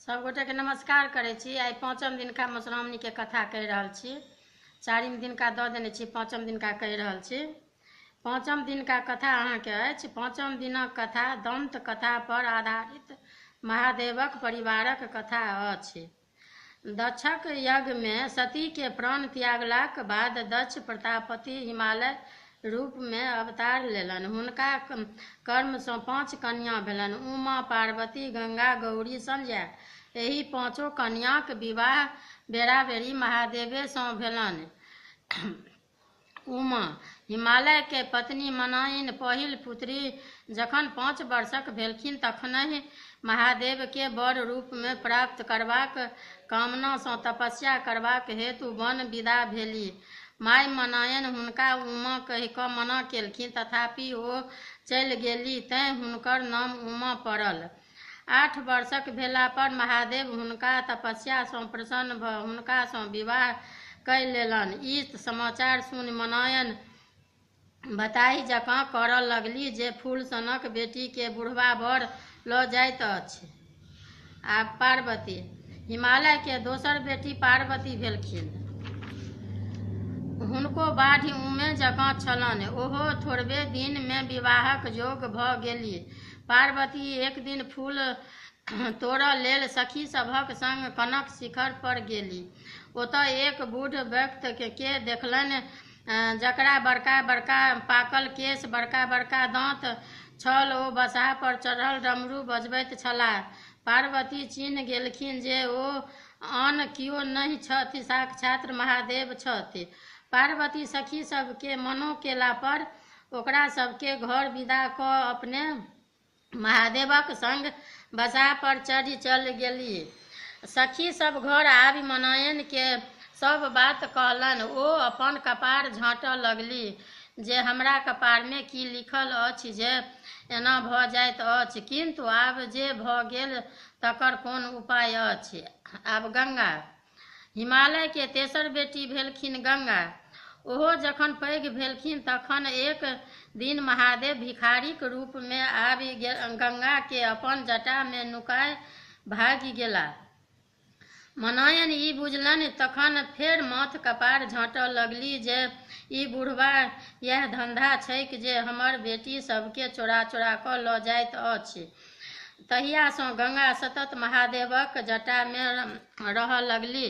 सब गोटे के नमस्कार करे छी। आई पाँचम दिन का मधुश्रावणी के कथा कह रहल छी। चारिम दिन का दऽ देने छी, पाँचम दिन का कह रहल छी। पाँचम दिन का कथा अहाँ के अछि। पाँचम दिनक कथा दंत कथा पर आधारित महादेवक परिवारक कथा अछि। दक्षक यज्ञ में सती के प्राण त्यागलाक बाद दक्ष प्रजापति हिमालय रूप में अवतार लेलन। हुनका कर्म सँ 5 कन्या भेलनि: उमा, पार्वती, गंगा, गौरी, संध्या। एहि 5 कन्याक विवाह बेराबेरी महादेवे सँ भेलनि। उमा हिमालय के पत्नी मनाइन पहिल पुत्री जखन 5 वर्षक भेलखिन तखनहि महादेव के वर रूप में प्राप्त करबाक कामना सँ तपस्या करबाक हेतु वन विदा भेलीह। माय मनायन हुनका उमा कहि कऽ मना केलखिन, तथापि ओ चलि गेलीह, तें हुनकर नाम उमा पड़ल। 8 वर्षक भेला पर महादेव हुनका तपस्या सँ प्रसन्न भऽ हुनका सँ विवाह कय लेलनि। ई समाचार सुनि मनायन बताही जकाँ करऽ लगली जे फूल सनक बेटी के बुढ़वा वर लऽ जाइत अछि। आब पार्वती हिमालय के दोसर बेटी पार्वती भेलखिन। हुनको बाढ़ि उमे जकाँ छलनि। ओहो थोड़बे दिन में विवाहक योग्य भऽ गेलीह। पार्वती एक दिन फूल तोड़ऽ लेल सखी सभक संग कनक शिखर पर गेली। ओतऽ एक बूढ़ व्यक्ति के देखलनि जकरा बड़का बड़का पाकल केश, बड़का बड़का दाँत छल। ओ बसहा पर चढ़ल डमरू बजबैत छलाह। पार्वती चिन्ह गेलखिन जे ओ आन कियो नहि छथि, साक्षात महादेव छथि। पार्वती सखी सबके मनो केला पर ओकरा सबके घर विदा कऽ अपने महादेवक संग बसहा पर चढ़ि चल गेली। सखी सब घर आबि मनायन के सब बात कहलनि। ओ अपन कपार झाँटऽ लगली जे हमरा कपार में की लिखल अछि जे एना भऽ जाइत अछि, किंतु आब जे भऽ गेल तकर कोन उपाय अछि। आब गंगा हिमालय के तेसर बेटी भेलखिन गंगा। ओहो जखन पैघ भेलखिन तखन एक दिन महादेव भिखारीक रूप में आबि गंगा के अपन जटा में नुकाय भागि गेला। मनायन ई बुझलनि तखन फेर माथ कपार झाँटऽ लगली जे ई बुढ़वा यह धंधा छैक जे हमर बेटी सबके चोरा चोरा कऽ लऽ जाइत अछि। तहिया सँ गंगा सतत महादेवक जटा में रहऽ लगली।